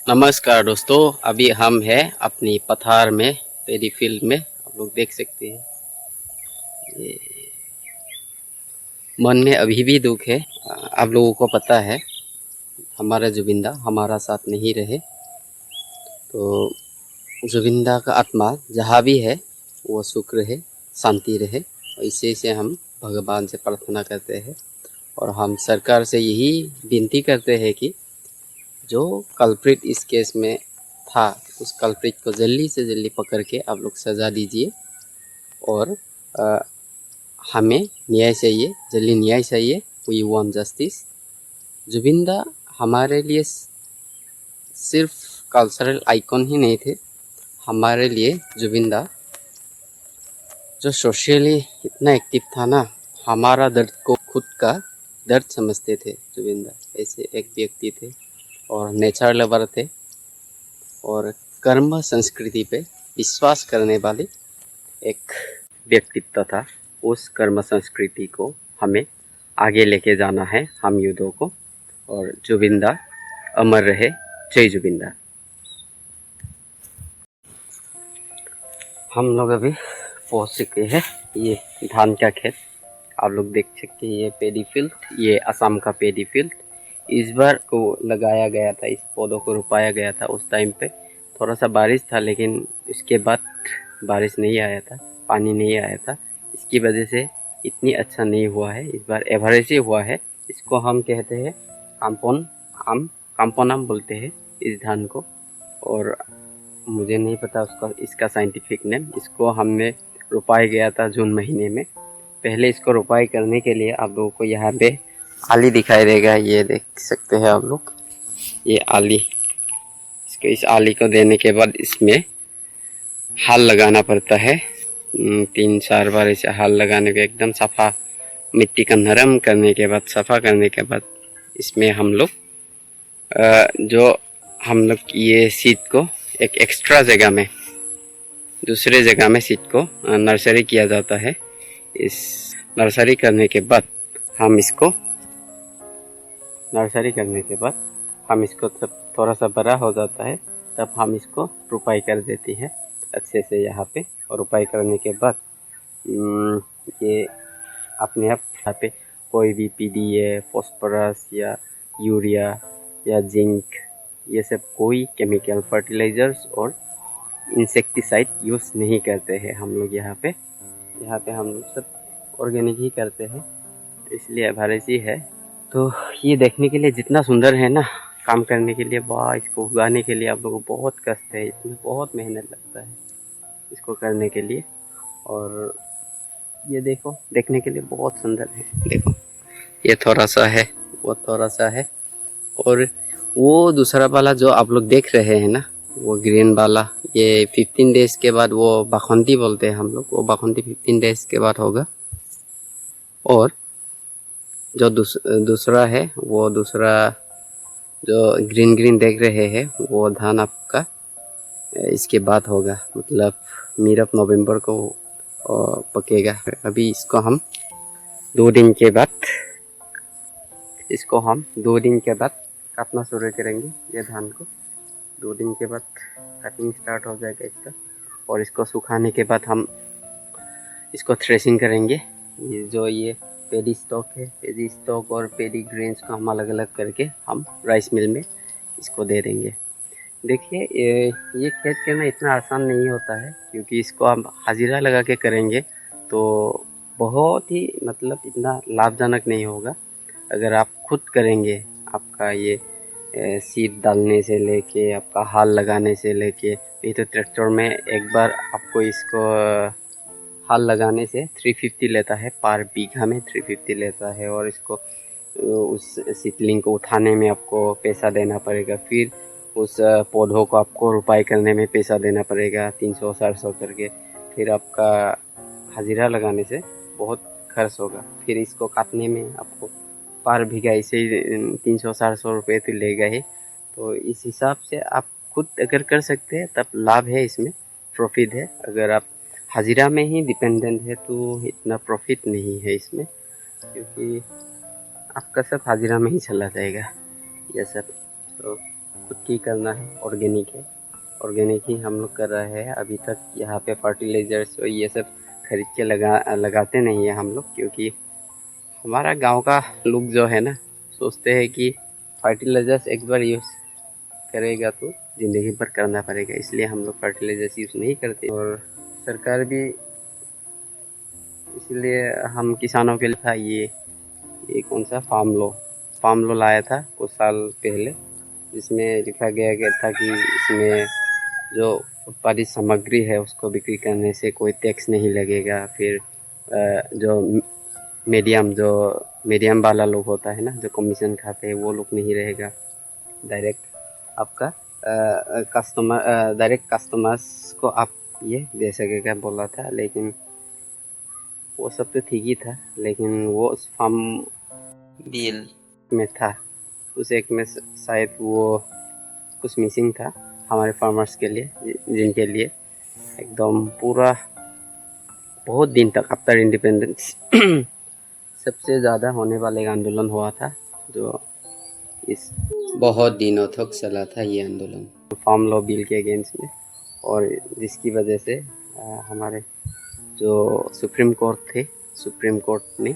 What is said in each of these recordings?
नमस्कार दोस्तों, अभी हम हैं अपनी पथार में, पेडी फील्ड में। आप लोग देख सकते हैं, ये मन में अभी भी दुख है। आप लोगों को पता है, हमारा जुबिंदा हमारा साथ नहीं रहे, तो जुबिंदा का आत्मा जहाँ भी है वो सुख रहे, शांति रहे। इसी से हम भगवान से प्रार्थना करते हैं और हम सरकार से यही विनती करते हैं कि जो कल्प्रिट इस केस में था, उस कल्प्रिट को जल्दी से जल्दी पकड़ के आप लोग सज़ा दीजिए। और हमें न्याय चाहिए, जल्दी न्याय चाहिए। We want justice. जुबिंदा हमारे लिए सिर्फ कल्चरल आइकॉन ही नहीं थे, हमारे लिए जुबिंदा जो सोशली इतना एक्टिव था ना, हमारा दर्द को खुद का दर्द समझते थे। जुबिंदा ऐसे एक व्यक्ति थे और नेचर लवर थे और कर्म संस्कृति पे विश्वास करने वाले एक व्यक्तित्व था। उस कर्म संस्कृति को हमें आगे लेके जाना है, हम युद्धों को। और जुबिंदा अमर रहे। जय जुबिंदा। हम लोग अभी पहुंच चुके हैं, ये धान का खेत आप लोग देख सकते हैं। ये पेडी फील्ड, ये असम का पेडी फील्ड इस बार को लगाया गया था, इस पौधों को रोपाया गया था। उस टाइम पे थोड़ा सा बारिश था, लेकिन उसके बाद बारिश नहीं आया था, पानी नहीं आया था। इसकी वजह से इतनी अच्छा नहीं हुआ है। इस बार एवरेज ही हुआ है। इसको हम कहते हैं काम्पोनाम बोलते हैं इस धान को। और मुझे नहीं पता उसका इसका साइंटिफिक नेम। इसको हमने रोपाया गया था जून महीने में। पहले इसको रोपाई करने के लिए आप लोगों को यहाँ पे आली दिखाई देगा, ये देख सकते हैं आप लोग, ये आली। इसको इस आली को देने के बाद इसमें हाल लगाना पड़ता है। 3-4 बार इसे हाल लगाने के एकदम सफ़ा मिट्टी का नरम करने के बाद, सफ़ा करने के बाद इसमें हम लोग ये सीड को एक एक्स्ट्रा जगह में, दूसरे जगह में सीड को नर्सरी किया जाता है। इस नर्सरी करने के बाद हम इसको जब थोड़ा सा बड़ा हो जाता है तब हम इसको रोपाई कर देते हैं अच्छे से यहाँ पे। और रोपाई करने के बाद ये अपने आप यहाँ पे कोई भी पीडीए, फॉस्फोरस या यूरिया या जिंक, ये सब कोई केमिकल फर्टिलाइजर्स और इंसेक्टिसाइड यूज़ नहीं करते हैं हम लोग यहाँ पे हम लोग सब ऑर्गेनिक ही करते हैं, इसलिए एवरेज है। तो ये देखने के लिए जितना सुंदर है ना, काम करने के लिए वाह, इसको उगाने के लिए आप लोगों को बहुत कष्ट है, इसमें बहुत मेहनत लगता है इसको करने के लिए। और ये देखो, देखने के लिए बहुत सुंदर है। देखो, ये थोड़ा सा है, वो थोड़ा सा है। और वो दूसरा वाला जो आप लोग देख रहे हैं ना, वो ग्रीन वाला, ये 15 डेज के बाद, वो बाखंती बोलते हैं हम लोग, वो बाखंती 15 डेज के बाद होगा। और जो दूसरा है, वो दूसरा जो ग्रीन ग्रीन देख रहे हैं, वो धान आपका इसके बाद होगा, मतलब मिड ऑफ नवंबर को पकेगा। अभी इसको हम 2 दिन के बाद काटना शुरू करेंगे। ये धान को 2 दिन के बाद कटिंग स्टार्ट हो जाएगा इसका। और इसको सुखाने के बाद हम इसको थ्रेसिंग करेंगे। ये पेडी स्टॉक है, पेडी स्टॉक और पेडी ग्रेन्स को हम अलग अलग करके हम राइस मिल में इसको दे देंगे। देखिए, ये खेत करना इतना आसान नहीं होता है, क्योंकि इसको हम हाजिरा लगा के करेंगे तो बहुत ही, मतलब इतना लाभजनक नहीं होगा। अगर आप खुद करेंगे, आपका ये सीड डालने से लेके, आपका हाल लगाने से लेके, नहीं तो ट्रैक्टर में एक बार आपको इसको हाल लगाने से 350 लेता है, पर बीघा में 350 लेता है। और इसको उस सीडलिंग को उठाने में आपको पैसा देना पड़ेगा, फिर उस पौधों को आपको रोपाई करने में पैसा देना पड़ेगा 300-400 करके। फिर आपका हाजिरा लगाने से बहुत खर्च होगा, फिर इसको काटने में आपको पर बीघा ऐसे ही 300-400 रुपये तो लेगा ही। तो इस हिसाब से आप खुद अगर कर सकते हैं तब लाभ है, इसमें प्रॉफिट है। अगर आप हाजिरा में ही डिपेंडेंट है तो इतना प्रॉफिट नहीं है इसमें, क्योंकि आपका सब हाजिरा में ही चला जाएगा ये सब। तो खुद की करना है, ऑर्गेनिक है, ऑर्गेनिक ही हम लोग कर रहे हैं। अभी तक यहाँ पे फर्टिलाइज़र्स और ये सब खरीद के लगाते नहीं है हम लोग, क्योंकि हमारा गांव का लोग जो है ना सोचते हैं कि फर्टिलाइज़र्स एक बार यूज़ करेगा तो ज़िंदगी भर करना पड़ेगा, इसलिए हम लोग फर्टिलाइज़र्स यूज़ नहीं करते। और सरकार भी इसलिए हम किसानों के लिए था ये कौन सा फार्म लो लाया था कुछ साल पहले, जिसमें लिखा गया था कि इसमें जो उत्पादित सामग्री है उसको बिक्री करने से कोई टैक्स नहीं लगेगा। फिर जो मीडियम वाला लोग होता है ना, जो कमीशन खाते हैं, वो लोग नहीं रहेगा। डायरेक्ट आपका डायरेक्ट कस्टमर्स को आप ये दे सकेगा बोला था। लेकिन वो सब तो ठीक ही था, लेकिन वो उस फार्म बिल में था, उस एक में शायद वो कुछ मिसिंग था हमारे फार्मर्स के लिए, जिनके लिए एकदम पूरा बहुत दिन तक आफ्टर इंडिपेंडेंस सबसे ज़्यादा होने वाला एक आंदोलन हुआ था, जो इस बहुत दिनों तक चला था ये आंदोलन फार्म लॉ बिल के अगेंस्ट में। और जिसकी वजह से हमारे जो सुप्रीम कोर्ट ने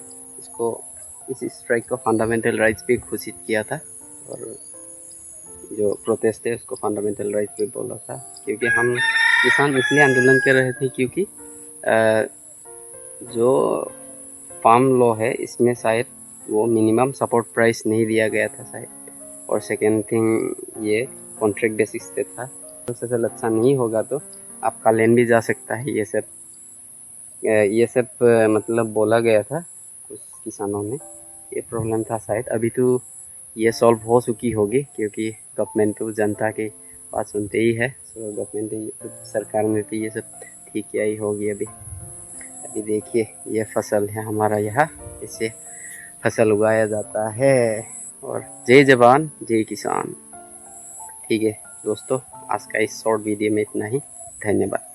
इस स्ट्राइक को फंडामेंटल राइट्स भी घोषित किया था, और जो प्रोटेस्ट है उसको फंडामेंटल राइट्स भी बोला था। क्योंकि हम किसान इसलिए आंदोलन कर रहे थे क्योंकि जो फार्म लॉ है इसमें शायद वो मिनिमम सपोर्ट प्राइस नहीं दिया गया था शायद, और सेकेंड थिंग ये कॉन्ट्रैक्ट बेसिस पे था। तो फसल अच्छा नहीं होगा तो आपका लैंड भी जा सकता है। ये सब मतलब बोला गया था कुछ किसानों में, ये प्रॉब्लम था शायद। अभी तो ये सॉल्व हो चुकी होगी, क्योंकि गवर्नमेंट तो जनता की बात सुनते ही है। सो गवर्नमेंट सरकार ने तो ये सब ठीक किया ही होगी। अभी देखिए ये फसल है हमारा यहाँ, इससे फसल उगाया जाता है। और जय जवान जय किसान। ठीक है दोस्तों, आज का इस शॉर्ट वीडियो में इतना ही। धन्यवाद।